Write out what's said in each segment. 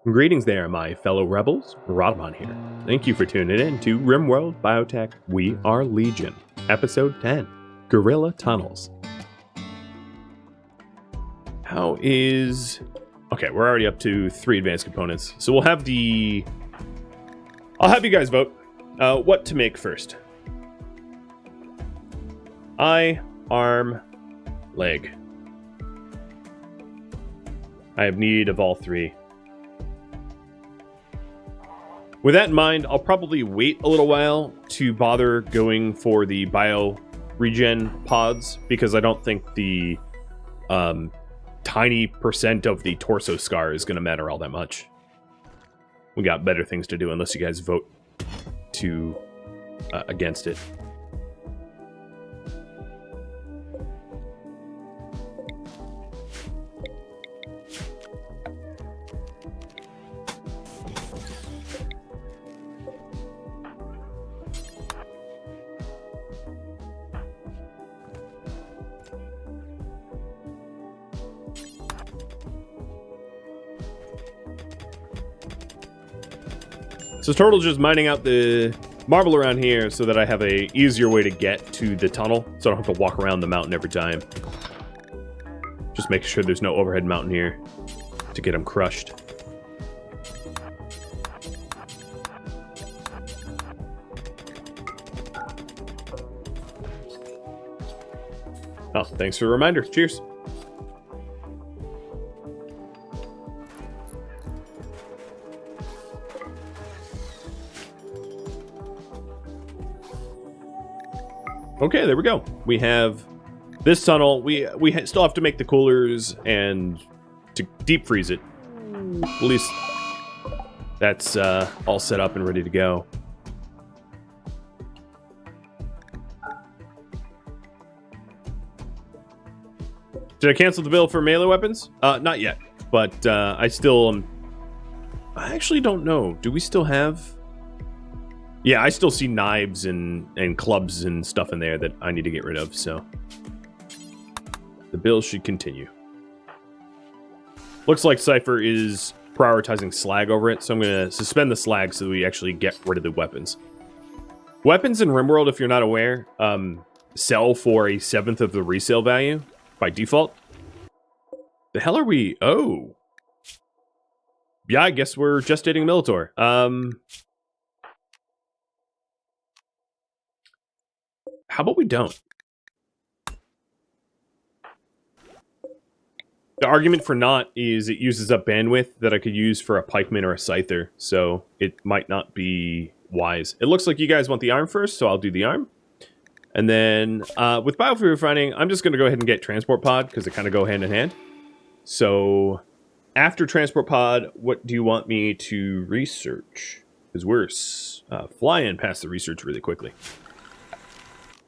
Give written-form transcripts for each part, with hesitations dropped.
Greetings there, my fellow rebels. Rhadamant here. Thank you for tuning in to RimWorld Biotech We Are Legion, Episode 10, Guerilla Tunnels. Okay, we're already up to 3 advanced components, so we'll have I'll have you guys vote what to make first. Eye, arm, leg. I have need of all 3. With that in mind, I'll probably wait a little while to bother going for the bio regen pods, because I don't think the tiny percent of the torso scar is going to matter all that much. We got better things to do unless you guys vote to against it. So Turtle's just mining out the marble around here so that I have a easier way to get to the tunnel, so I don't have to walk around the mountain every time. Just making sure there's no overhead mountain here to get him crushed. Oh, thanks for the reminder. Cheers. Okay, there we go. We have this tunnel. We still have to make the coolers and to deep freeze it. At least that's all set up and ready to go. Did I cancel the bill for melee weapons? Not yet, but I actually don't know. Do we still have... Yeah, I still see knives and clubs and stuff in there that I need to get rid of, so the bill should continue. Looks like Cypher is prioritizing slag over it, so I'm going to suspend the slag so that we actually get rid of the weapons. Weapons in RimWorld, if you're not aware, sell for a 1/7 of the resale value by default. The hell are we? Oh. Yeah, I guess we're gestating Militor. How about we don't? The argument for not is it uses up bandwidth that I could use for a pikeman or a scyther, so it might not be wise. It looks like you guys want the arm first, so I'll do the arm. And then with biofuel refining, I'm just going to go ahead and get transport pod, because they kind of go hand in hand. So after transport pod, what do you want me to research? Because we're flying past the research really quickly.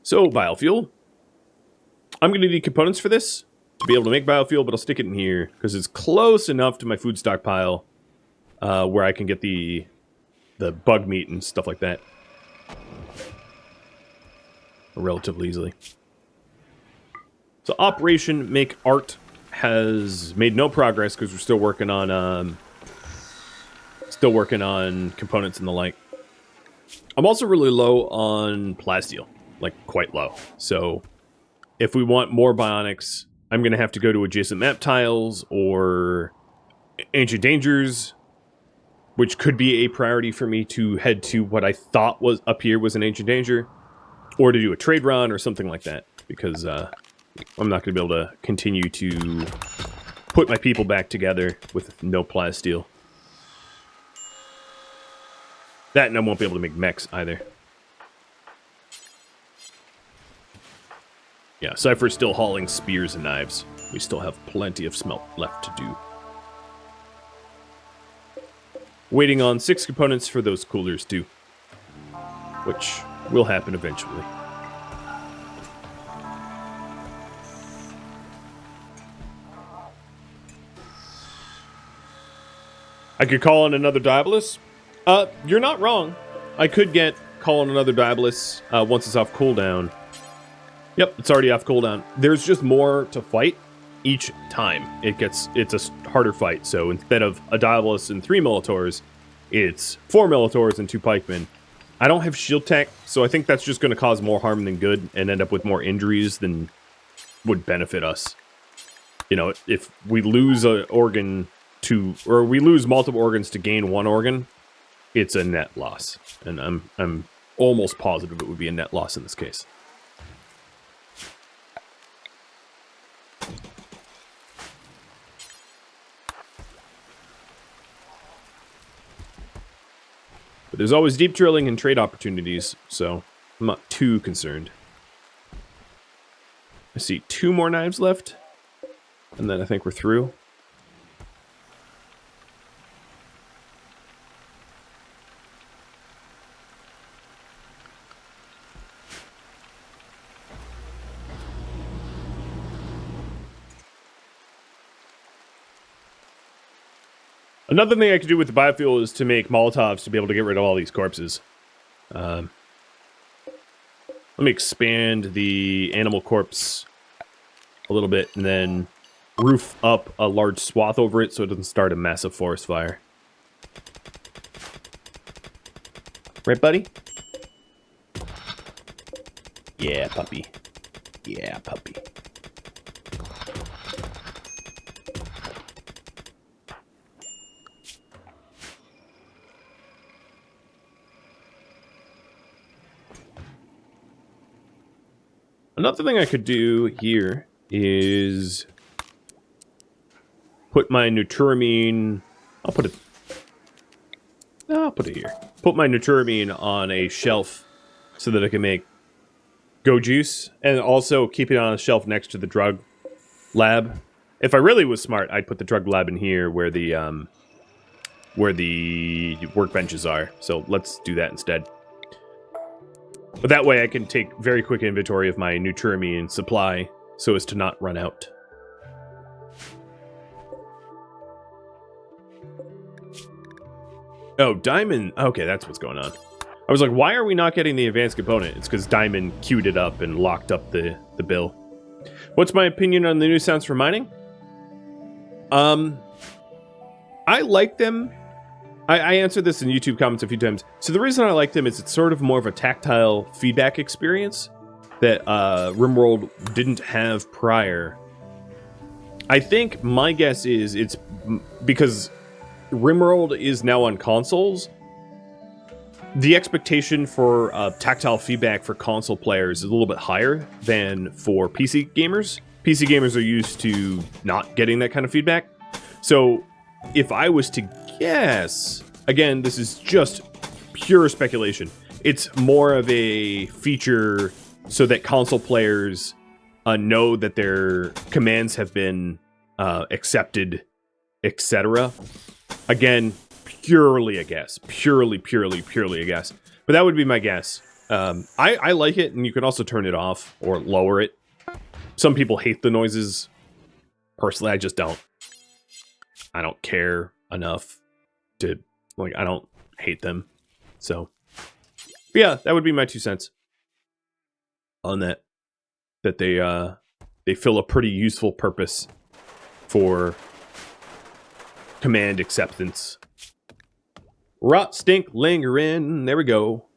So, biofuel. I'm going to need components for this to be able to make biofuel, but I'll stick it in here because it's close enough to my food stockpile where I can get the bug meat and stuff like that relatively easily. So, Operation Make Art has made no progress because we're still working on components and the like. I'm also really low on plasteel. Like, quite low. So, if we want more bionics, I'm going to have to go to adjacent map tiles or ancient dangers, which could be a priority for me to head to what I thought was up here was an ancient danger, or to do a trade run or something like that, because I'm not going to be able to continue to put my people back together with no plasteel. That, and I won't be able to make mechs either. Yeah, Cypher's still hauling spears and knives. We still have plenty of smelt left to do. Waiting on 6 components for those coolers too, which will happen eventually. I could call on another Diabolus. You're not wrong. I could call on another Diabolus once it's off cooldown. Yep, it's already off cooldown. There's just more to fight, each time. It's a harder fight. So instead of a Diabolus and 3 Minotaurs, it's 4 Minotaurs and 2 pikemen. I don't have shield tech, so I think that's just going to cause more harm than good and end up with more injuries than would benefit us. You know, if we lose an organ or we lose multiple organs to gain 1 organ, it's a net loss. And I'm almost positive it would be a net loss in this case. But there's always deep drilling and trade opportunities, so I'm not too concerned. I see 2 more knives left, and then I think we're through. Another thing I could do with the biofuel is to make Molotovs to be able to get rid of all these corpses. Let me expand the animal corpse a little bit and then roof up a large swath over it so it doesn't start a massive forest fire. Right, buddy? Yeah, puppy. Yeah, puppy. Another thing I could do here is put my Nuturamine. I'll put it here. Put my Nuturamine on a shelf so that I can make go juice, and also keep it on a shelf next to the drug lab. If I really was smart, I'd put the drug lab in here where the workbenches are. So let's do that instead. But that way I can take very quick inventory of my Nuturamine supply so as to not run out. Oh, Diamond. Okay, that's what's going on. I was like, why are we not getting the advanced component? It's because Diamond queued it up and locked up the bill. What's my opinion on the new sounds for mining? I like them. I answered this in YouTube comments a few times. So the reason I like them is it's sort of more of a tactile feedback experience that RimWorld didn't have prior. I think my guess is it's because RimWorld is now on consoles. The expectation for tactile feedback for console players is a little bit higher than for PC gamers. PC gamers are used to not getting that kind of feedback. So if I was to guess, again, this is just pure speculation. It's more of a feature so that console players know that their commands have been accepted, etc. Again, purely a guess. Purely a guess. But that would be my guess. I like it, and you can also turn it off or lower it. Some people hate the noises. Personally, I just don't. I don't care enough to, like, I don't hate them. So, but yeah, that would be my 2 cents on that. That they fill a pretty useful purpose for command acceptance. Rot stink lingering. There we go.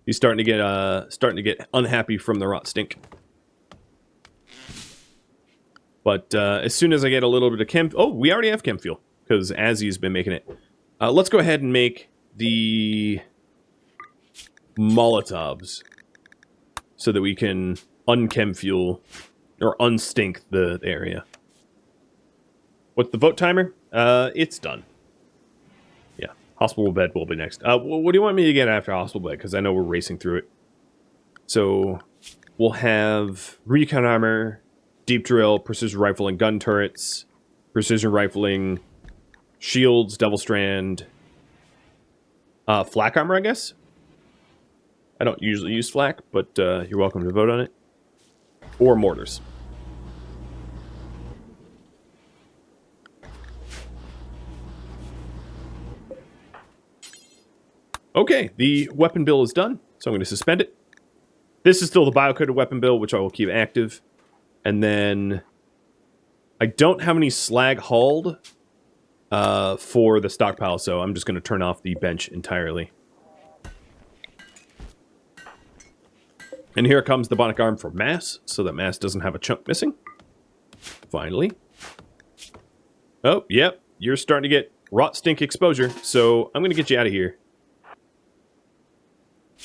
He's starting to get unhappy from the rot stink. But as soon as I get a little bit of chem... Oh, we already have chem fuel, because Azzy's been making it. Let's go ahead and make the Molotovs so that we can unchem fuel, or unstink the area. What's the vote timer? It's done. Yeah, hospital bed will be next. What do you want me to get after hospital bed? Because I know we're racing through it. So we'll have recon armor, deep drill, precision rifle and gun turrets, precision rifling, shields, double strand, flak armor, I guess. I don't usually use flak, but you're welcome to vote on it. Or mortars. Okay, the weapon bill is done, so I'm going to suspend it. This is still the biocoded weapon bill, which I will keep active. And then I don't have any slag hauled for the stockpile, so I'm just going to turn off the bench entirely. And here comes the Bionic arm for Mass, so that Mass doesn't have a chunk missing. Finally. Oh, yep, you're starting to get rot stink exposure, so I'm going to get you out of here.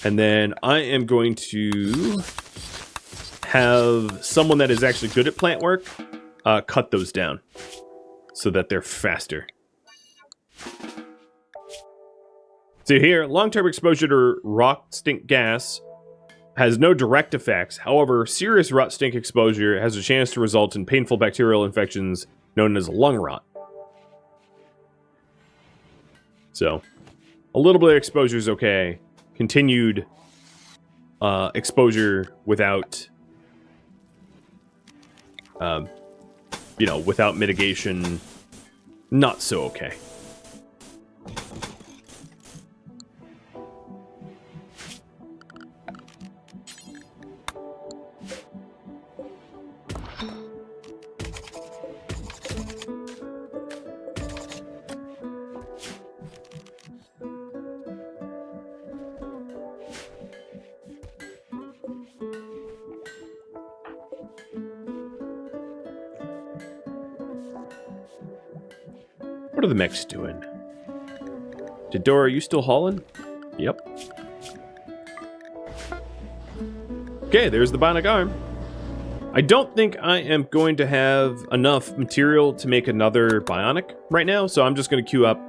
And then I am going to have someone that is actually good at plant work cut those down so that they're faster. So here, long-term exposure to rot stink gas has no direct effects. However, serious rot stink exposure has a chance to result in painful bacterial infections known as lung rot. So, a little bit of exposure is okay. Continued exposure without, without mitigation, not so okay. What are the mechs doing? Dora, are you still hauling? Yep. Okay, there's the Bionic arm. I don't think I am going to have enough material to make another Bionic right now, so I'm just going to queue up.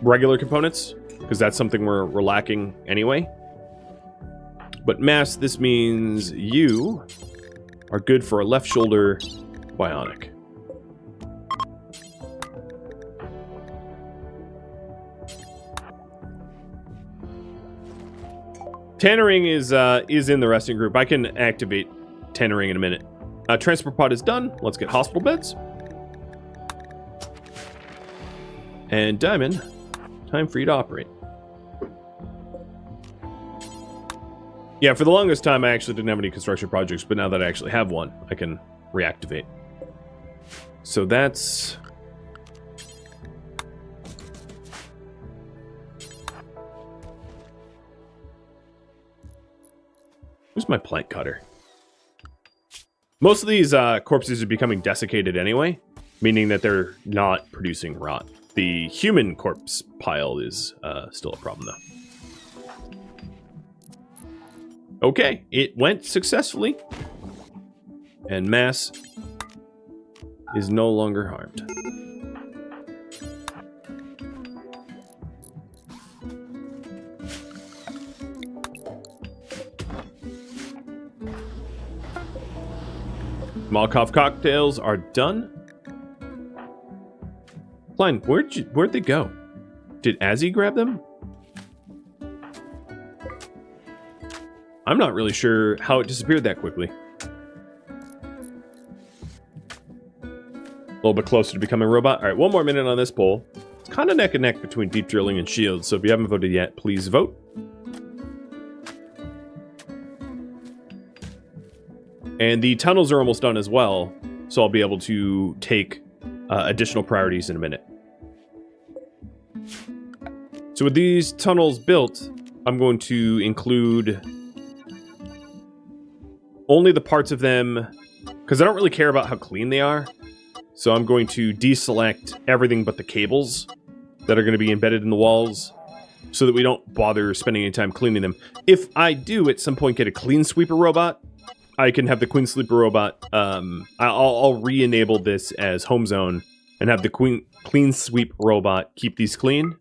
Regular components because that's something we're lacking anyway. But Mass, this means you are good for a left shoulder Bionic. Tannering is in the resting group. I can activate Tannering in a minute. Transport pod is done. Let's get hospital beds. And Diamond, time for you to operate. Yeah, for the longest time, I actually didn't have any construction projects, but now that I actually have one, I can reactivate. So that's... Where's my plank cutter? Most of these corpses are becoming desiccated anyway, meaning that they're not producing rot. The human corpse pile is still a problem, though. Okay, it went successfully. And Mass is no longer harmed. Molotov cocktails are done. Klein, where'd they go? Did Azzy grab them? I'm not really sure how it disappeared that quickly. A little bit closer to becoming a robot. All right, one more minute on this poll. It's kind of neck and neck between deep drilling and shields, so if you haven't voted yet, please vote. And the tunnels are almost done as well, so I'll be able to take additional priorities in a minute. So with these tunnels built, I'm going to include only the parts of them, because I don't really care about how clean they are. So I'm going to deselect everything but the cables that are going to be embedded in the walls, so that we don't bother spending any time cleaning them. If I do at some point get a clean sweeper robot, I can have the Queen Sleeper robot. I'll re-enable this as home zone and have the clean sweep robot keep these clean.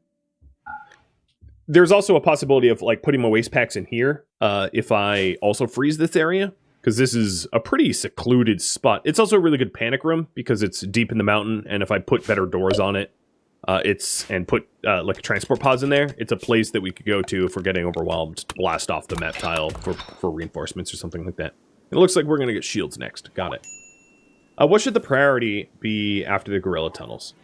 There's also a possibility of like putting my waste packs in here if I also freeze this area, because this is a pretty secluded spot. It's also a really good panic room because it's deep in the mountain, and if I put better doors on it, put like transport pods in there, it's a place that we could go to if we're getting overwhelmed to blast off the map tile for reinforcements or something like that. It looks like we're going to get shields next. Got it. What should the priority be after the Guerilla tunnels?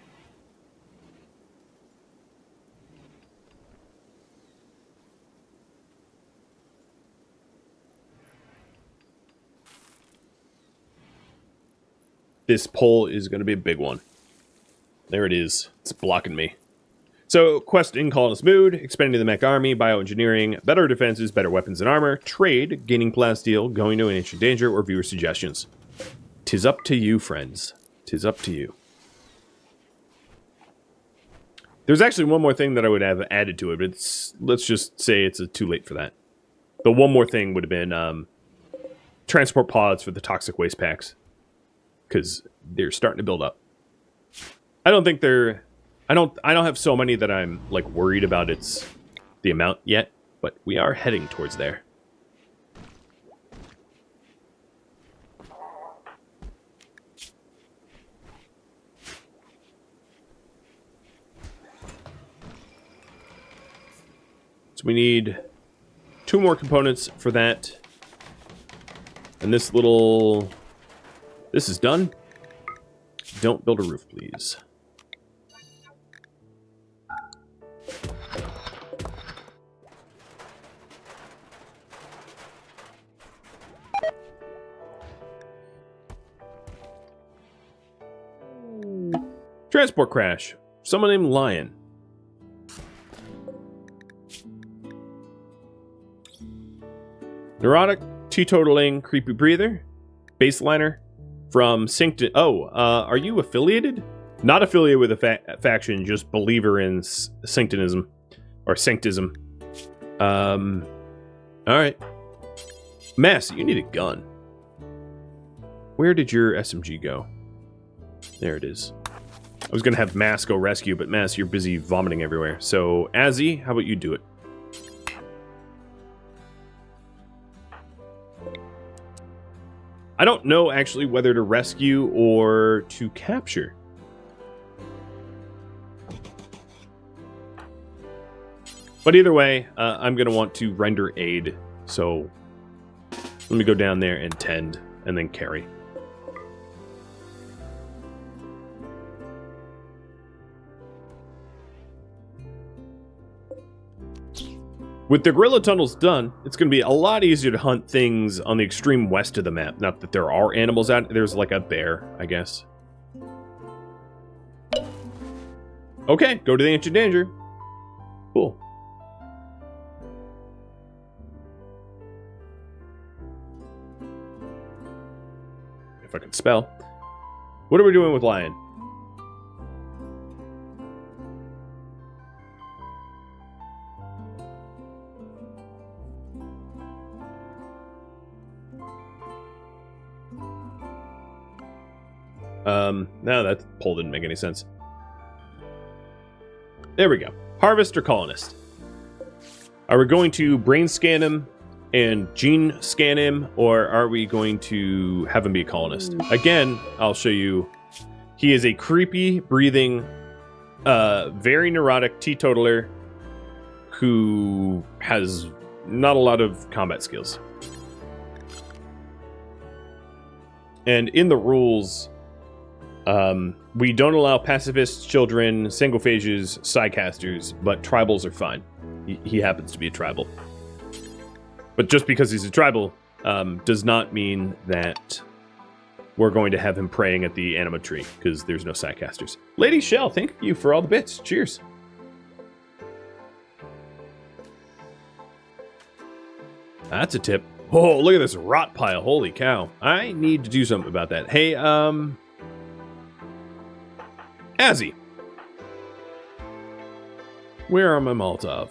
this pole is going to be a big one. There it is. It's blocking me. So, quest in colonist mood, expanding the mech army, bioengineering, better defenses, better weapons and armor, trade, gaining plasteel, going to an ancient danger, or viewer suggestions. 'Tis up to you, friends. 'Tis up to you. There's actually one more thing that I would have added to it, but let's just say it's too late for that. The one more thing would have been transport pods for the toxic waste packs, because they're starting to build up. I don't think they're... I don't have so many that I'm like worried about the amount yet, but we are heading towards there. So we need 2 more components for that. And this is done. Don't build a roof, please. Transport crash. Someone named Lion. Neurotic, teetotaling, creepy breather, baseliner from Syncti. Oh, are you affiliated? Not affiliated with a faction, just believer in Synctism or Sanctism. All right. Mass, you need a gun. Where did your SMG go? There it is. I was going to have Mass go rescue, but Mass, you're busy vomiting everywhere. So, Azzy, how about you do it? I don't know, actually, whether to rescue or to capture. But either way, I'm going to want to render aid. So, let me go down there and tend, and then carry. With the Guerilla tunnels done, it's going to be a lot easier to hunt things on the extreme west of the map. Not that there are animals out. There's like a bear, I guess. Okay, go to the ancient danger. Cool. If I can spell. What are we doing with Lion? No, that poll didn't make any sense. There we go. Harvest or colonist? Are we going to brain scan him and gene scan him, or are we going to have him be a colonist? Again, I'll show you. He is a creepy, breathing, very neurotic teetotaler who has not a lot of combat skills. And in the rules... we don't allow pacifists, children, sanguophages, psycasters, but tribals are fine. He happens to be a tribal. But just because he's a tribal, does not mean that we're going to have him praying at the anima tree, because there's no psycasters. Lady Shell, thank you for all the bits. Cheers. That's a tip. Oh, look at this rot pile. Holy cow. I need to do something about that. Hey, Azzy. Where are my Molotov?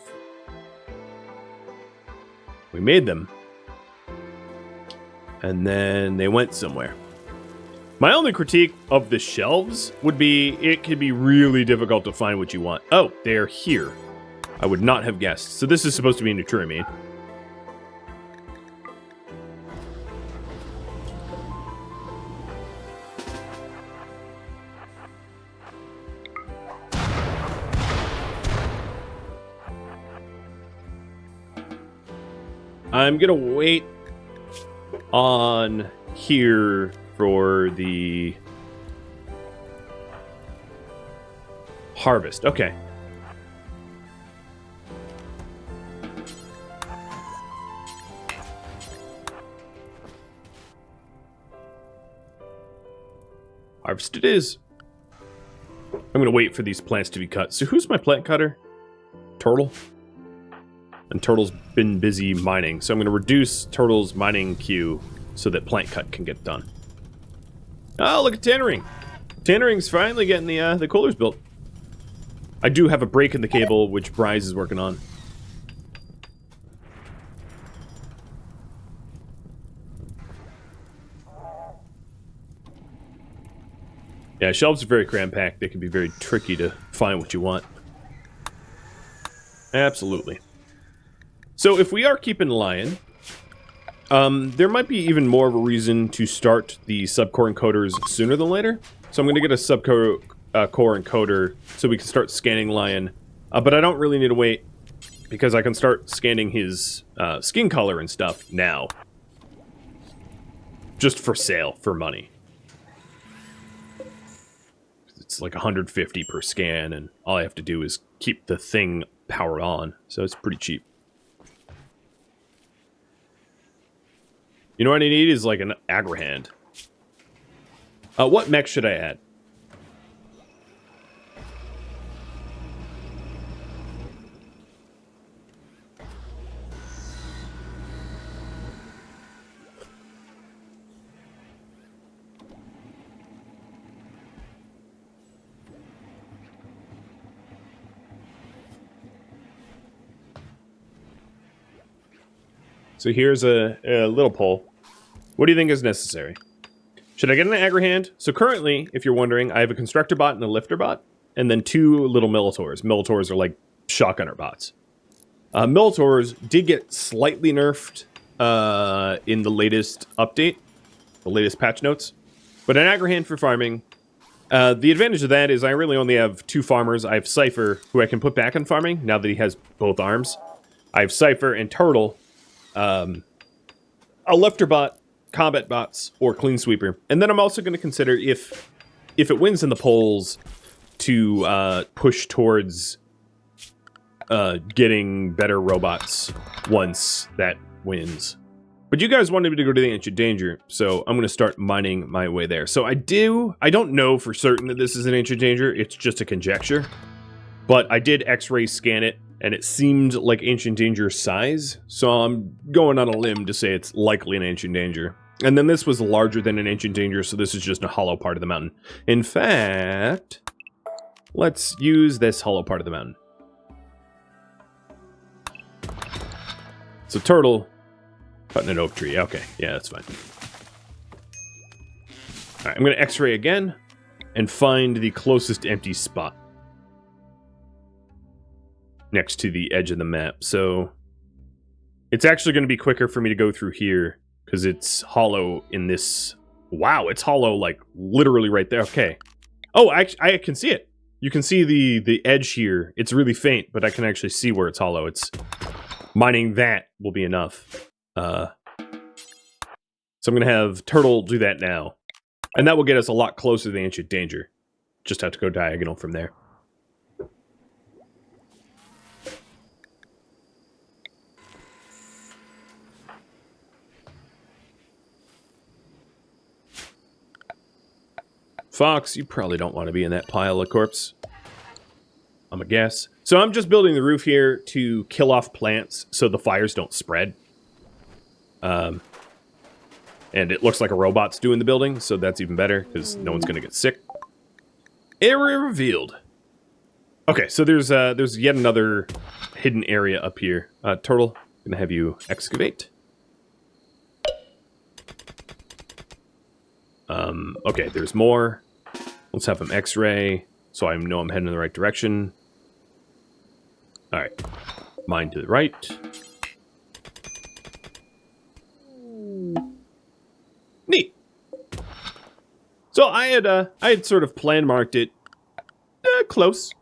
We made them. And then they went somewhere. My only critique of the shelves would be it can be really difficult to find what you want. Oh, they're here. I would not have guessed. So this is supposed to be a Neutrinoamine. I'm gonna wait on here for the harvest. Okay. Harvest it is. I'm going to wait for these plants to be cut. So who's my plant cutter? Turtle? And Turtle's been busy mining. So I'm going to reduce Turtle's mining queue so that plant cut can get done. Oh, look at Tannering. Tannering's finally getting the coolers built. I do have a break in the cable, which Bryce is working on. Yeah, shelves are very cram-packed. They can be very tricky to find what you want. Absolutely. So if we are keeping Lion, there might be even more of a reason to start the subcore encoders sooner than later. So I'm going to get a subcore core encoder so we can start scanning Lion. But I don't really need to wait because I can start scanning his skin color and stuff now. Just for sale, for money. It's like 150 per scan, and all I have to do is keep the thing powered on, so it's pretty cheap. You know what I need is like an Agrihand. What mech should I add? So here's a little poll. What do you think is necessary? Should I get an Agrihand? So currently, if you're wondering, I have a constructor bot and a lifter bot, and then 2 little Militors. Militors are like shotgunner bots. Militors did get slightly nerfed in the latest update, the latest patch notes. But an Agrihand for farming. The advantage of that is I really only have 2 farmers. I have Cypher, who I can put back on farming, now that he has both arms. I have Cypher and Turtle. A lifter bot, combat bots, or clean sweeper. And then I'm also going to consider if it wins in the polls to push towards getting better robots once that wins. But you guys wanted me to go to the Ancient Danger, so I'm going to start mining my way there. So I don't know for certain that this is an Ancient Danger, it's just a conjecture. But I did X-ray scan it, and it seemed like Ancient Danger size, so I'm going on a limb to say it's likely an Ancient Danger. And then this was larger than an Ancient Danger, so this is just a hollow part of the mountain. In fact, let's use this hollow part of the mountain. So Turtle, cutting an oak tree. Okay, yeah, that's fine. Alright, I'm going to X-ray again, and find the closest empty spot next to the edge of the map. So it's actually going to be quicker for me to go through here because it's hollow in this. Wow, it's hollow like literally right there. Okay. Oh, I can see it. You can see the edge here. It's really faint, but I can actually see where it's hollow. It's mining that will be enough. So I'm going to have Turtle do that now. And that will get us a lot closer to the Ancient Danger. Just have to go diagonal from there. Fox, you probably don't want to be in that pile of corpse. I'm a guess. So I'm just building the roof here to kill off plants so the fires don't spread. And it looks like a robot's doing the building, so that's even better because no one's going to get sick. Area revealed. Okay, so there's yet another hidden area up here. Turtle, I'm going to have you excavate. Okay, there's more. Let's have him X-ray, so I know I'm heading in the right direction. Alright. Mine to the right. Neat. So I had sort of plan marked it close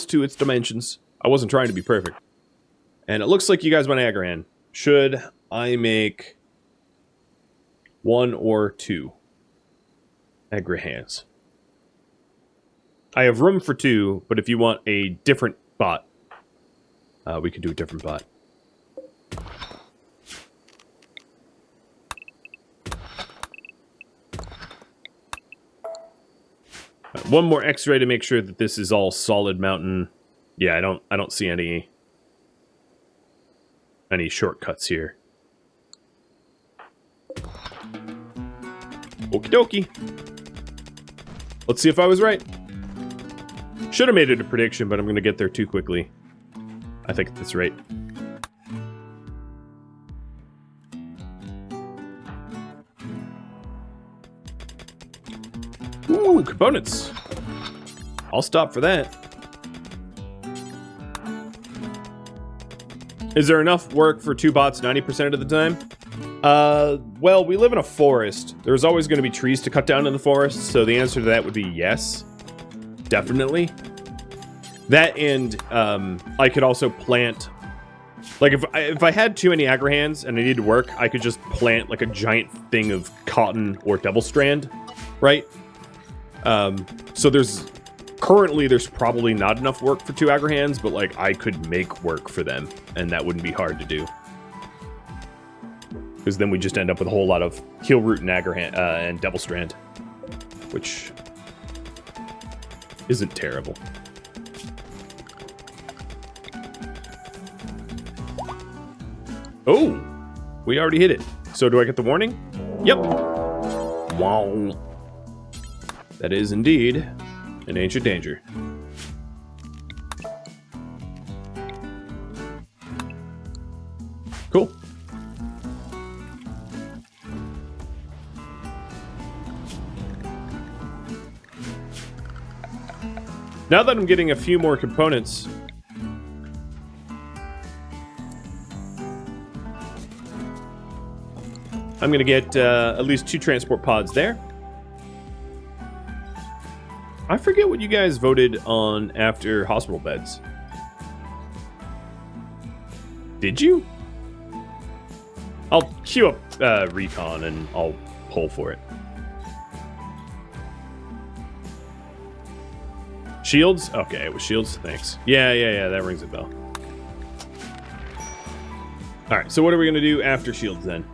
to its dimensions. I wasn't trying to be perfect. And it looks like you guys want Agrihand. Should I make 1 or 2 Agrihands? I have room for 2, but if you want a different bot, we can do a different bot. One more X-ray to make sure that this is all solid mountain. Yeah, I don't see any shortcuts here. Okie dokie. Let's see if I was right. Should have made it a prediction, but I'm going to get there too quickly. I think that's right. Ooh, components. I'll stop for that. Is there enough work for 2 bots 90% of the time? Well, we live in a forest. There's always going to be trees to cut down in the forest, so the answer to that would be yes. Definitely. That and, I could also plant... Like, if I had too many Agrihands and I needed to work, I could just plant, like, a giant thing of cotton or double strand, right? So currently there's probably not enough work for 2 Agrihands, but, like, I could make work for them, and that wouldn't be hard to do. Because then we just end up with a whole lot of heel root and Agrihand, and double strand, which isn't terrible. Oh, we already hit it. So do I get the warning? Yep. Wow. That is indeed an ancient danger. Cool. Now that I'm getting a few more components, I'm going to get at least 2 transport pods there. I forget what you guys voted on after hospital beds. Did you? I'll queue up recon and I'll pull for it. Shields? Okay, it was shields. Thanks. Yeah, that rings a bell. Alright, so what are we going to do after shields then?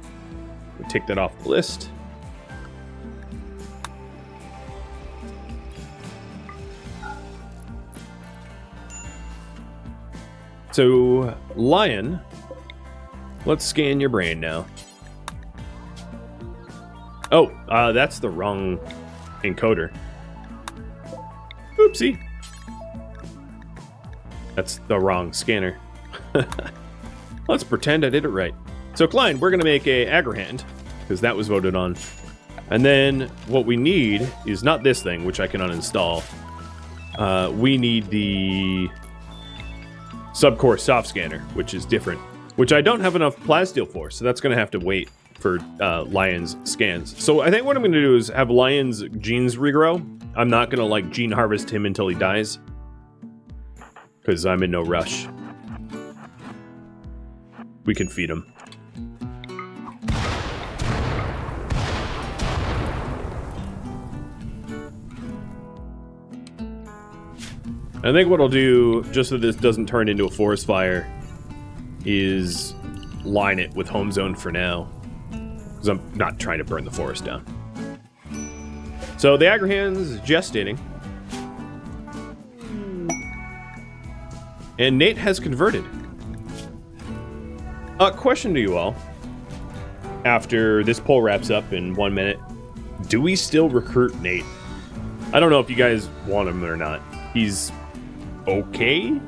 We'll take that off the list. So, Lion, let's scan your brain now. Oh, that's the wrong encoder. Oopsie. That's the wrong scanner. Let's pretend I did it right. So, Klein, we're going to make a Agrihand, because that was voted on. And then what we need is not this thing, which I can uninstall. We need the subcore soft scanner, which is different, which I don't have enough plasteel for, so that's going to have to wait for Lion's scans. So I think what I'm going to do is have Lion's genes regrow. I'm not going to, like, gene harvest him until he dies, because I'm in no rush. We can feed him. I think what I'll do, just so this doesn't turn into a forest fire, is line it with home zone for now. Because I'm not trying to burn the forest down. So the Agrihand is gestating. And Nate has converted. Question to you all. After this poll wraps up in 1 minute, do we still recruit Nate? I don't know if you guys want him or not. He's okay.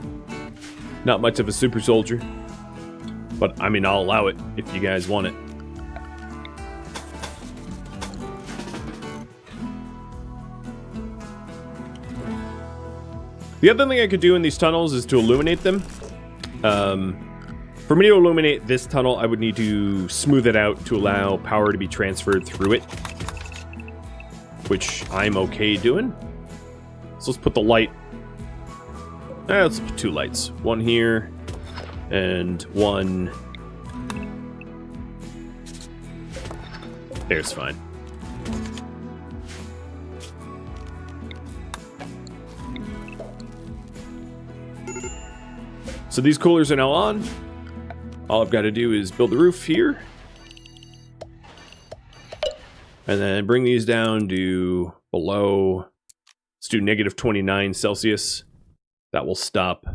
Not much of a super soldier. But, I mean, I'll allow it if you guys want it. The other thing I could do in these tunnels is to illuminate them. For me to illuminate this tunnel, I would need to smooth it out to allow power to be transferred through it. Which I'm okay doing. So let's put the light. Let's put 2 lights. One here, and one... There's fine. So these coolers are now on. All I've got to do is build the roof here. And then bring these down to below Let's do negative 29 Celsius. That will stop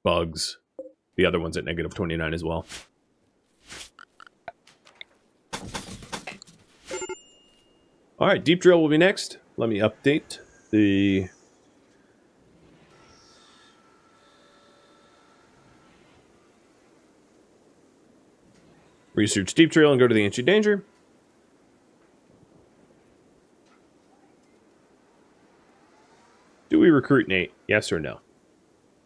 bugs. The other one's at negative 29 as well. Alright, deep drill will be next. Let me update the... Research deep drill and go to the ancient danger. Do we recruit Nate? Yes or no?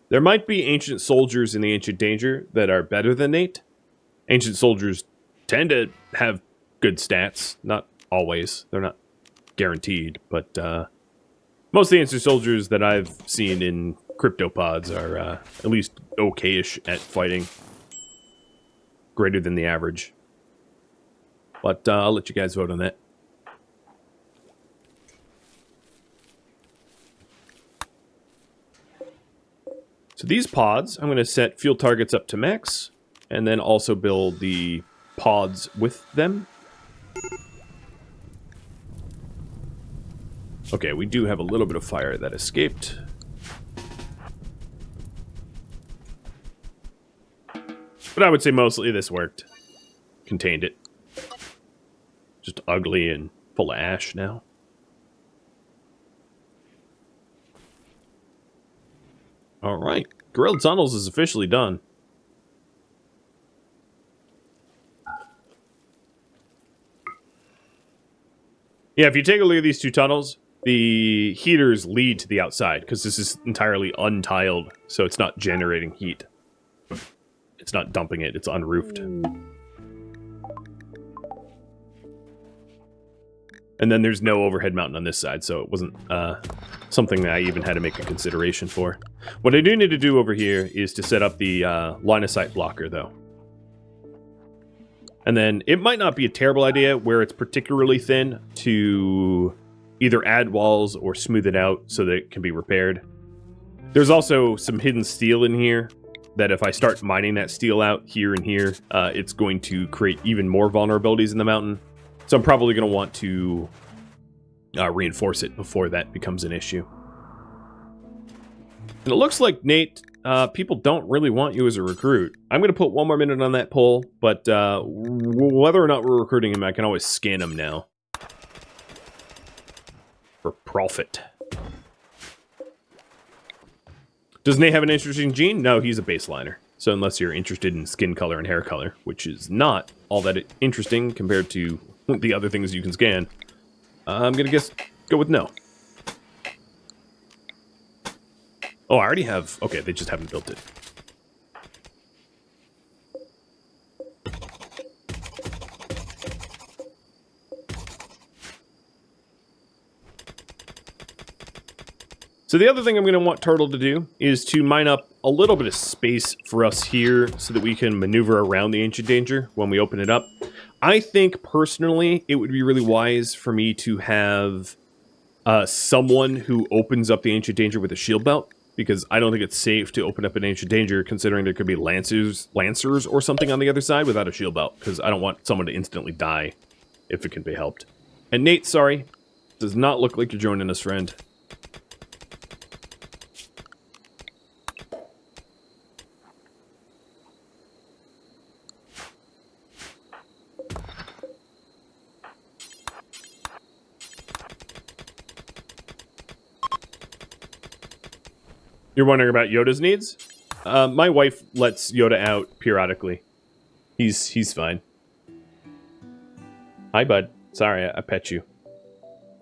There might be ancient soldiers in the ancient danger that are better than Nate. Ancient soldiers tend to have good stats. Not always. They're not guaranteed. But most of the ancient soldiers that I've seen in cryptopods are at least okay-ish at fighting. Greater than the average. But I'll let you guys vote on that. So these pods, I'm going to set field targets up to max, and then also build the pods with them. Okay, we do have a little bit of fire that escaped. But I would say mostly this worked. Contained it. Just ugly and full of ash now. Alright. Guerilla Tunnels is officially done. Yeah, if you take a look at these two tunnels, the heaters lead to the outside, because this is entirely untiled, so it's not generating heat. It's not dumping it, it's unroofed. And then there's no overhead mountain on this side, so it wasn't something that I even had to make a consideration for. What I do need to do over here is to set up the line of sight blocker, though. And then it might not be a terrible idea where it's particularly thin to either add walls or smooth it out so that it can be repaired. There's also some hidden steel in here that if I start mining that steel out here and here, it's going to create even more vulnerabilities in the mountain. So I'm probably going to want to reinforce it before that becomes an issue. And it looks like, Nate, people don't really want you as a recruit. I'm going to put one more minute on that poll, but whether or not we're recruiting him, I can always scan him now. For profit. Does Nate have an interesting gene? No, he's a baseliner. So unless you're interested in skin color and hair color, which is not all that interesting compared to the other things you can scan, I'm going to go with no. Oh, I already have... Okay, they just haven't built it. So the other thing I'm going to want Turtle to do is to mine up a little bit of space for us here so that we can maneuver around the Ancient Danger when we open it up. I think, personally, it would be really wise for me to have someone who opens up the Ancient Danger with a shield belt, because I don't think it's safe to open up an Ancient Danger considering there could be lancers or something on the other side without a shield belt, because I don't want someone to instantly die if it can be helped. And Nate, sorry, does not look like you're joining us, friend. You're wondering about Yoda's needs? My wife lets Yoda out periodically. He's fine. Hi, bud. Sorry, I pet you.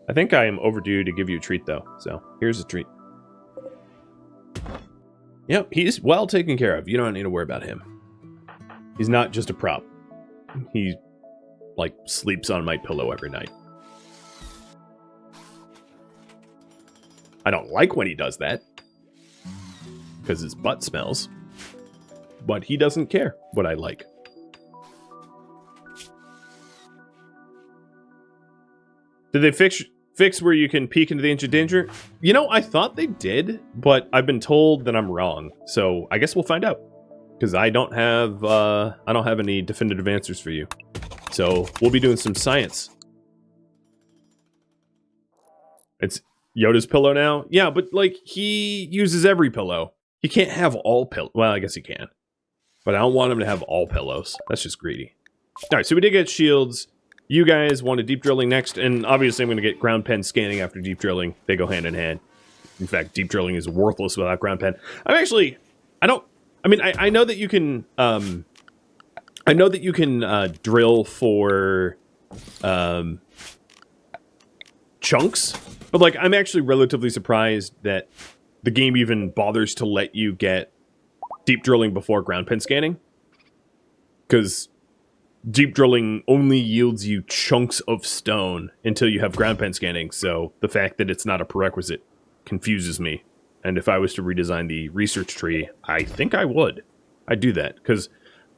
I think I am overdue to give you a treat, though. So, here's a treat. Yep, he's well taken care of. You don't need to worry about him. He's not just a prop. He, like, sleeps on my pillow every night. I don't like when he does that, because his butt smells, but he doesn't care what I like. Did they fix where you can peek into the Ancient Danger? You know, I thought they did, but I've been told that I'm wrong, so I guess we'll find out, because I don't have any definitive answers for you. So we'll be doing some science. Yoda's pillow now? Yeah, but like he uses every pillow. He can't have all pillows. Well, I guess he can. But I don't want him to have all pillows. That's just greedy. Alright, so we did get shields. You guys wanted deep drilling next, and obviously I'm going to get ground pen scanning after deep drilling. They go hand in hand. In fact, deep drilling is worthless without ground pen. I know that you can, drill for, chunks, but like, I'm actually relatively surprised that the game even bothers to let you get deep drilling before ground pen scanning. Because deep drilling only yields you chunks of stone until you have ground pen scanning, so the fact that it's not a prerequisite confuses me. And if I was to redesign the research tree, I think I would. I'd do that, because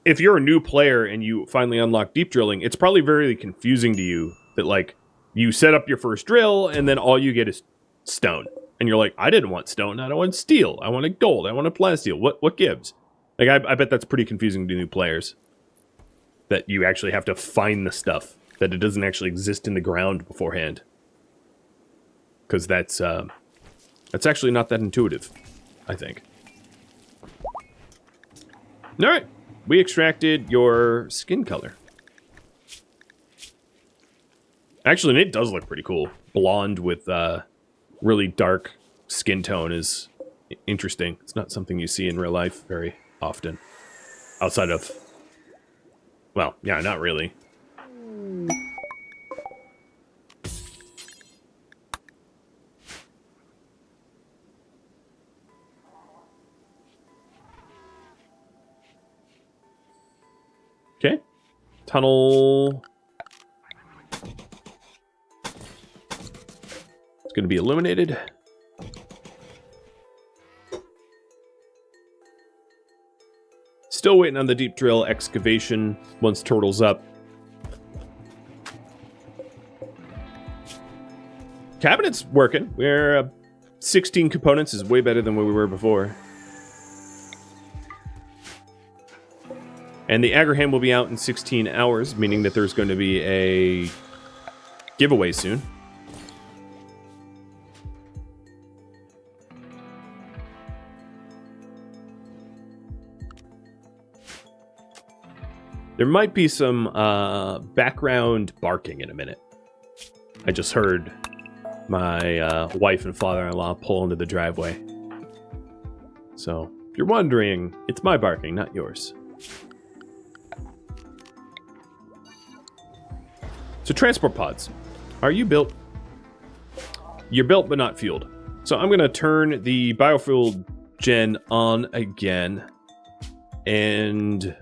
if you're a new player and you finally unlock deep drilling, it's probably very confusing to you that, like, you set up your first drill, and then all you get is stone. And you're like, I didn't want stone, I don't want steel, I wanted gold, I wanted plasteel, what gives? Like, I bet that's pretty confusing to new players. That you actually have to find the stuff, that it doesn't actually exist in the ground beforehand. Because that's actually not that intuitive, I think. Alright, we extracted your skin color. Actually, it does look pretty cool. Blonde with really dark skin tone is interesting. It's not something you see in real life very often. Outside of... Well, yeah, not really. Okay. Tunnel. It's going to be illuminated. Still waiting on the deep drill excavation once turtle's up. Cabinet's working. We're 16 components is way better than where we were before. And the Agrihand will be out in 16 hours, meaning that there's going to be a giveaway soon. There might be some background barking in a minute. I just heard my wife and father-in-law pull into the driveway. So, if you're wondering, it's my barking, not yours. So, transport pods. Are you built? You're built, but not fueled. So, I'm going to turn the biofuel gen on again. And...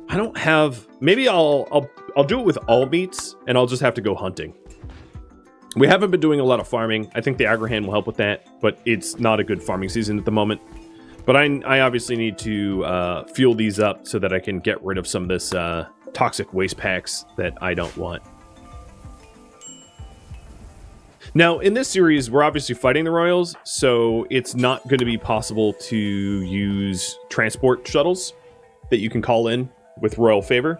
I don't have... Maybe I'll do it with all meats, and I'll just have to go hunting. We haven't been doing a lot of farming. I think the Agrihand will help with that, but it's not a good farming season at the moment. But I obviously need to fuel these up so that I can get rid of some of this toxic waste packs that I don't want. Now, in this series, we're obviously fighting the Royals, so it's not going to be possible to use transport shuttles that you can call in with royal favor.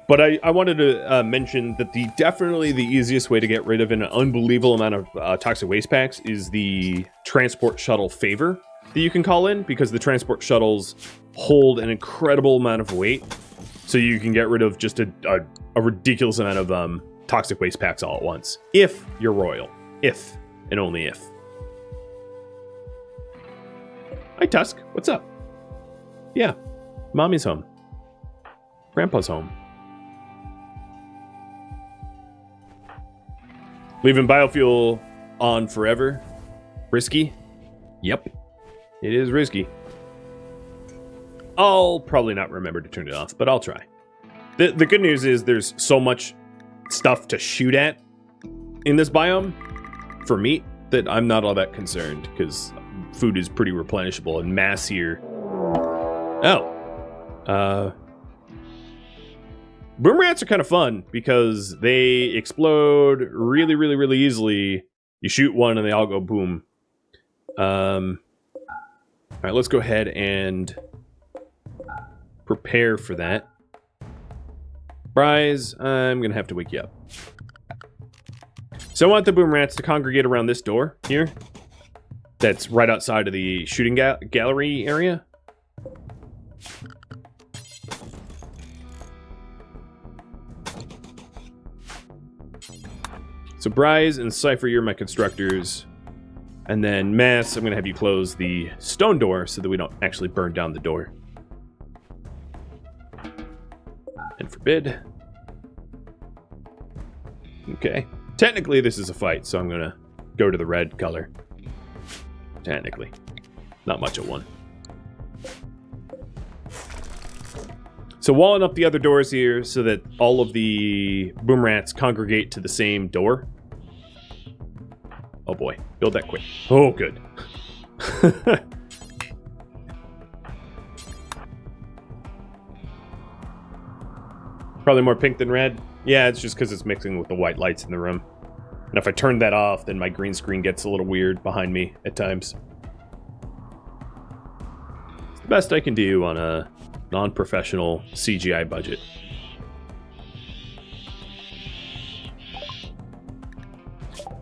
But I wanted to mention that definitely the easiest way to get rid of an unbelievable amount of toxic waste packs is the transport shuttle favor that you can call in, because the transport shuttles hold an incredible amount of weight, so you can get rid of just a ridiculous amount of toxic waste packs all at once. If you're royal. If, and only if. Hi Tusk, what's up? Yeah, Mommy's home. Grandpa's home. Leaving biofuel on forever. Risky? Yep. It is risky. I'll probably not remember to turn it off, but I'll try. The good news is there's so much stuff to shoot at in this biome for meat that I'm not all that concerned, because food is pretty replenishable, and mass here. Oh. Boom rats are kind of fun because they explode really, really, really easily. You shoot one and they all go boom. Alright, let's go ahead and prepare for that. Bryce, I'm gonna have to wake you up. So I want the boom rats to congregate around this door here. That's right outside of the shooting gallery area. So Bryce and Cypher, you're my constructors. And then Mass, I'm going to have you close the stone door so that we don't actually burn down the door. And Forbid. Okay. Technically, this is a fight, so I'm going to go to the red color. Technically. Not much of one. So walling up the other doors here so that all of the boom rats congregate to the same door. Oh boy, build that quick. Oh, good. Probably more pink than red. Yeah, it's just because it's mixing with the white lights in the room. And if I turn that off, then my green screen gets a little weird behind me at times. It's the best I can do on a non-professional CGI budget.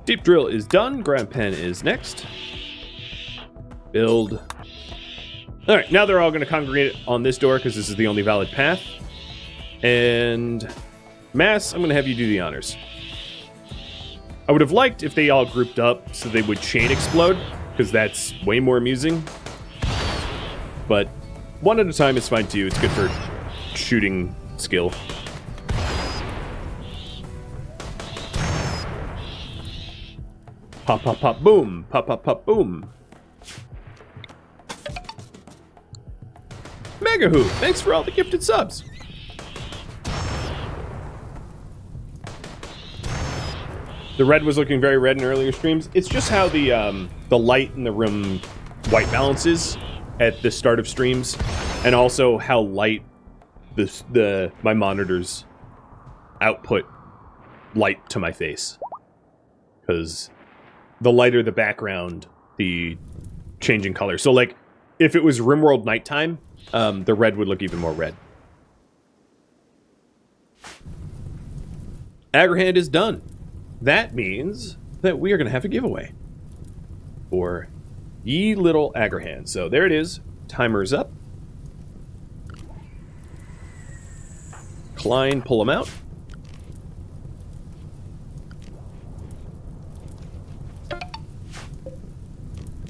Deep drill is done. Grab pen is next. Build. All right, now they're all going to congregate on this door because this is the only valid path. And Mass, I'm going to have you do the honors. I would have liked if they all grouped up so they would chain explode, because that's way more amusing. But one at a time is fine too. It's good for shooting skill. Pop, pop, pop, boom. Pop, pop, pop, boom. Mega Who, thanks for all the gifted subs. The red was looking very red in earlier streams. It's just how the light in the room white balance is at the start of streams, and also how light my monitors output light to my face. Because the lighter the background, the changing color. So like, if it was RimWorld nighttime, the red would look even more red. Agrihand is done. That means that we are going to have a giveaway for ye little Agrihand. So there it is. Timer's up. Klein, pull them out.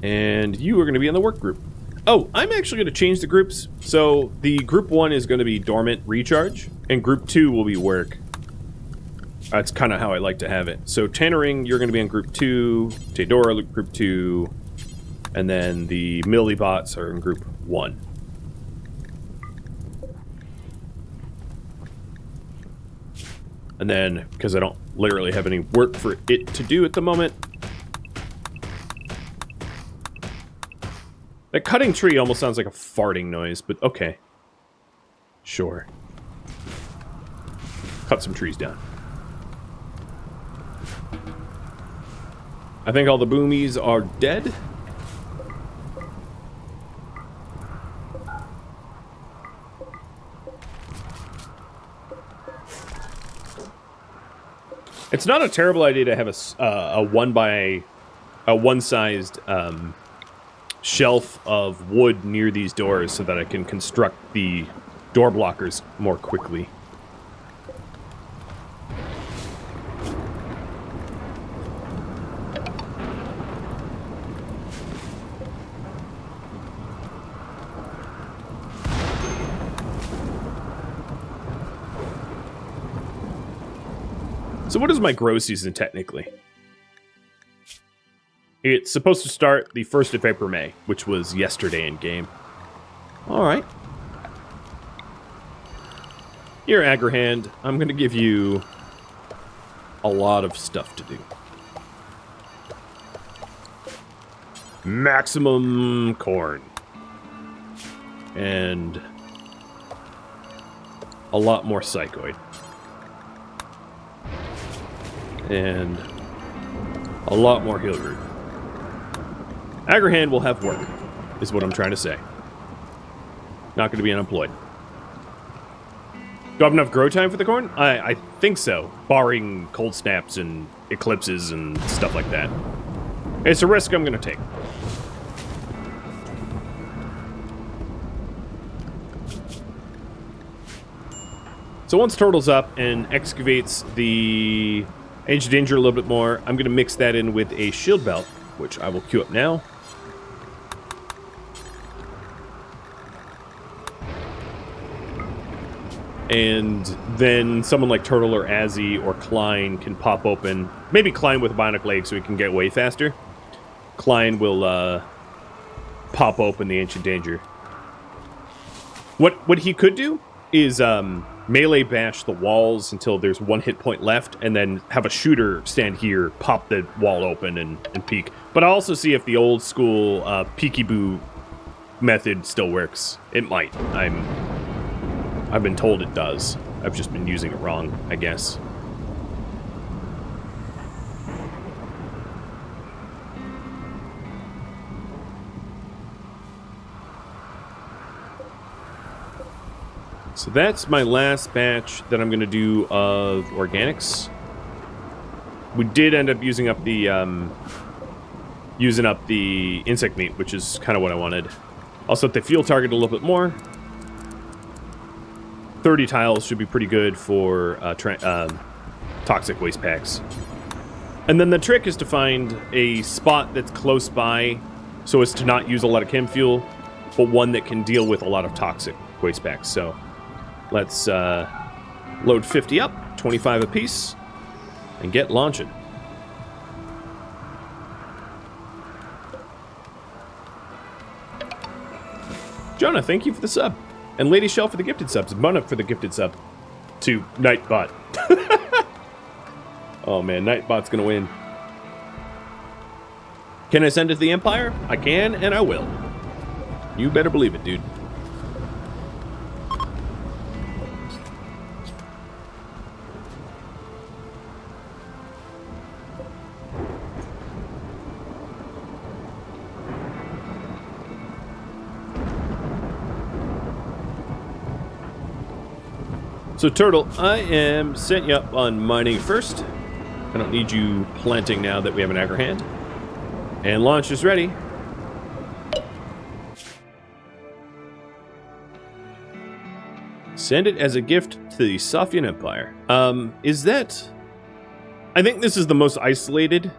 And you are going to be in the work group. Oh, I'm actually going to change the groups. So the group 1 is going to be dormant recharge, and group 2 will be work. That's kind of how I like to have it. So Tannering, you're going to be in group 2, Tadora, group 2, and then the Millibots are in group 1. And then, because I don't literally have any work for it to do at the moment, that cutting tree almost sounds like a farting noise, but okay. Sure. Cut some trees down. I think all the boomies are dead. It's not a terrible idea to have a one-sized shelf of wood near these doors so that I can construct the door blockers more quickly. So what is my grow season technically? It's supposed to start the 1st of April, May, which was yesterday in game. Alright. Here, Agrihand, I'm going to give you a lot of stuff to do. Maximum corn. And a lot more psychoid. And a lot more heal root. Agrihand will have work, is what I'm trying to say. Not going to be unemployed. Do I have enough grow time for the corn? I think so, barring cold snaps and eclipses and stuff like that. It's a risk I'm going to take. So once Turtle's up and excavates the Ancient Danger a little bit more, I'm going to mix that in with a shield belt, which I will queue up now. And then someone like Turtle or Azzy or Klein can pop open. Maybe Klein with a bionic leg so he can get way faster. Klein will pop open the Ancient Danger. What he could do is melee bash the walls until there's 1 hit point left, and then have a shooter stand here, pop the wall open, and peek. But I'll also see if the old school peekaboo method still works. It might. I've been told it does. I've just been using it wrong, I guess. So that's my last batch that I'm going to do of organics. We did end up using up the insect meat, which is kind of what I wanted. I'll set the fuel target a little bit more. 30 tiles should be pretty good for toxic waste packs. And then the trick is to find a spot that's close by so as to not use a lot of chem fuel, but one that can deal with a lot of toxic waste packs. So let's load 50 up, 25 apiece, and get launching. Jonah, thank you for the sub. And Lady Shell for the gifted subs. Manhunter for the gifted sub. To Nightbot. Oh man, Nightbot's gonna win. Can I send it to the Empire? I can, and I will. You better believe it, dude. So, Turtle, I am setting you up on mining first. I don't need you planting now that we have an Agrihand. And launch is ready. Send it as a gift to the Sophian Empire. Is that... I think this is the most isolated.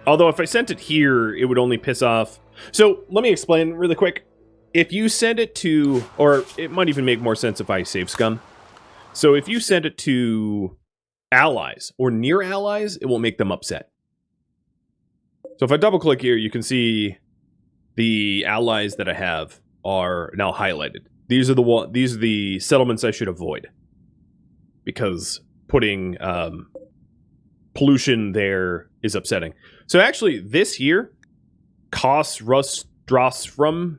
Although if I sent it here, it would only piss off... So, let me explain really quick. If you send it to, or it might even make more sense if I save scum. So if you send it to allies or near allies, it will make them upset. So if I double click here, you can see the allies that I have are now highlighted. These are the settlements I should avoid, because putting pollution there is upsetting. So actually, this here, Kos Rostrosrum,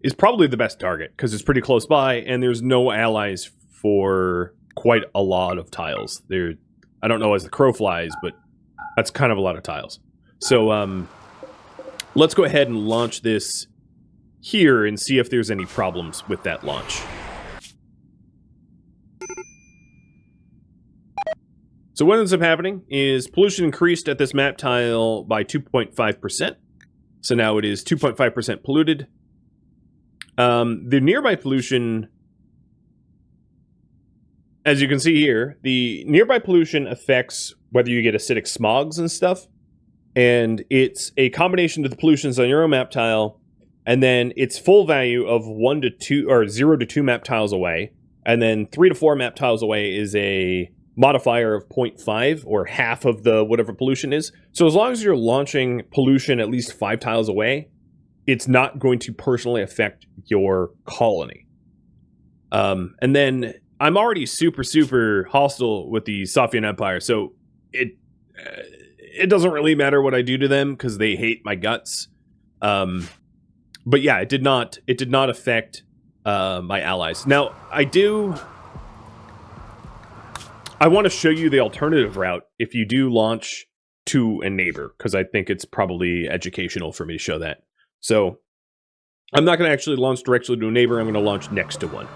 is probably the best target, because it's pretty close by, and there's no allies for quite a lot of tiles. I don't know as the crow flies, but that's kind of a lot of tiles. So, let's go ahead and launch this here and see if there's any problems with that launch. So what ends up happening is pollution increased at this map tile by 2.5%. So now it is 2.5% polluted. The nearby pollution, as you can see here, the nearby pollution affects whether you get acidic smogs and stuff. And it's a combination of the pollutions on your own map tile, and then its full value of 1 to 2, or 0 to 2 map tiles away. And then 3 to 4 map tiles away is a modifier of 0.5, or half of the whatever pollution is. So as long as you're launching pollution at least 5 tiles away, it's not going to personally affect your colony. And then I'm already super hostile with the Sophian Empire, so it doesn't really matter what I do to them because they hate my guts. But yeah, it did not affect my allies. Now I want to show you the alternative route if you do launch to a neighbor, because I think it's probably educational for me to show that. So I'm not going to actually launch directly to a neighbor. I'm going to launch next to one.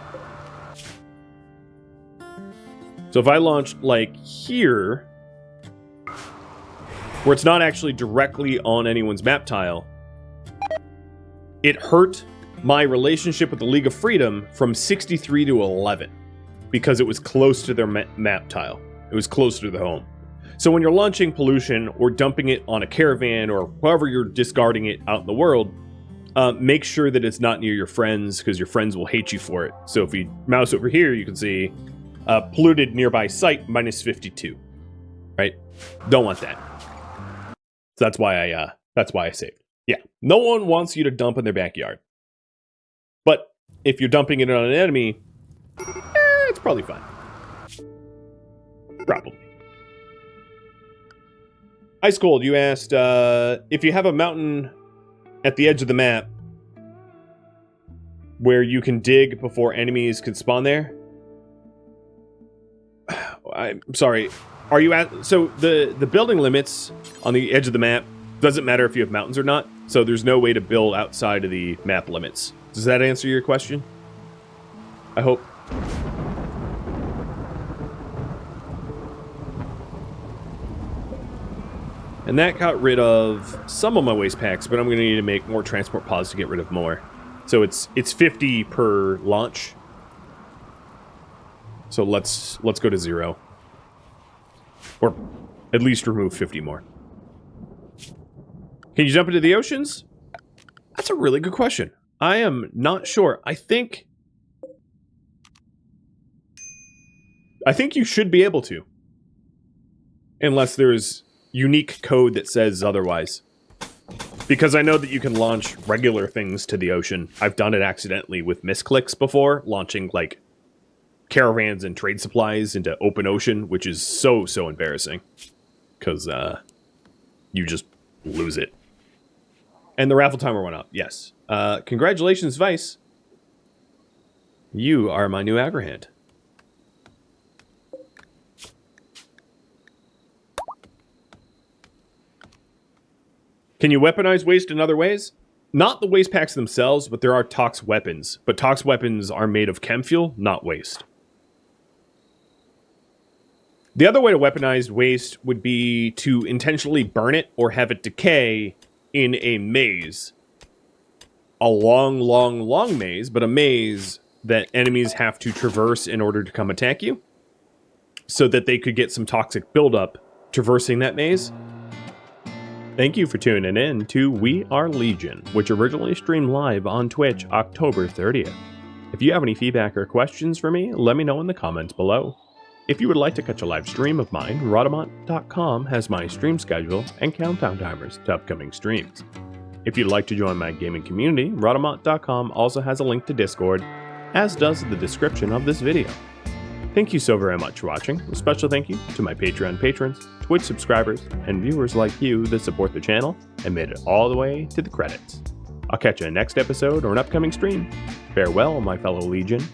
So if I launch like here, where it's not actually directly on anyone's map tile, it hurt my relationship with the League of Freedom from 63 to 11 because it was close to their map tile. It was closer to the home. So when you're launching pollution or dumping it on a caravan or however you're discarding it out in the world, make sure that it's not near your friends, because your friends will hate you for it. So if you mouse over here, you can see polluted nearby site minus 52. Right? Don't want that. So that's why I saved. Yeah, no one wants you to dump in their backyard. But if you're dumping it on an enemy, it's probably fine. Probably. Ice Cold, you asked if you have a mountain at the edge of the map where you can dig before enemies can spawn there. I'm sorry. Are you at... So the building limits on the edge of the map doesn't matter if you have mountains or not. So there's no way to build outside of the map limits. Does that answer your question? I hope. And that got rid of some of my waste packs, but I'm going to need to make more transport pods to get rid of more. So it's 50 per launch. So let's go to 0. Or at least remove 50 more. Can you jump into the oceans? That's a really good question. I am not sure. I think you should be able to. Unless there's unique code that says otherwise. Because I know that you can launch regular things to the ocean. I've done it accidentally with misclicks before, launching like caravans and trade supplies into open ocean, which is so embarrassing. Because you just lose it. And the raffle timer went up, yes. Congratulations, Vice. You are my new Agrihand. Can you weaponize waste in other ways? Not the waste packs themselves, but there are tox weapons. But tox weapons are made of chem fuel, not waste. The other way to weaponize waste would be to intentionally burn it or have it decay in a maze. A long maze, but a maze that enemies have to traverse in order to come attack you, so that they could get some toxic buildup traversing that maze. Thank you for tuning in to We Are Legion, which originally streamed live on Twitch October 30th. If you have any feedback or questions for me, let me know in the comments below. If you would like to catch a live stream of mine, Rhadamant.com has my stream schedule and countdown timers to upcoming streams. If you'd like to join my gaming community, Rhadamant.com also has a link to Discord, as does the description of this video. Thank you so very much for watching. A special thank you to my Patreon patrons, Twitch subscribers, and viewers like you that support the channel and made it all the way to the credits. I'll catch you in the next episode or an upcoming stream. Farewell, my fellow Legion.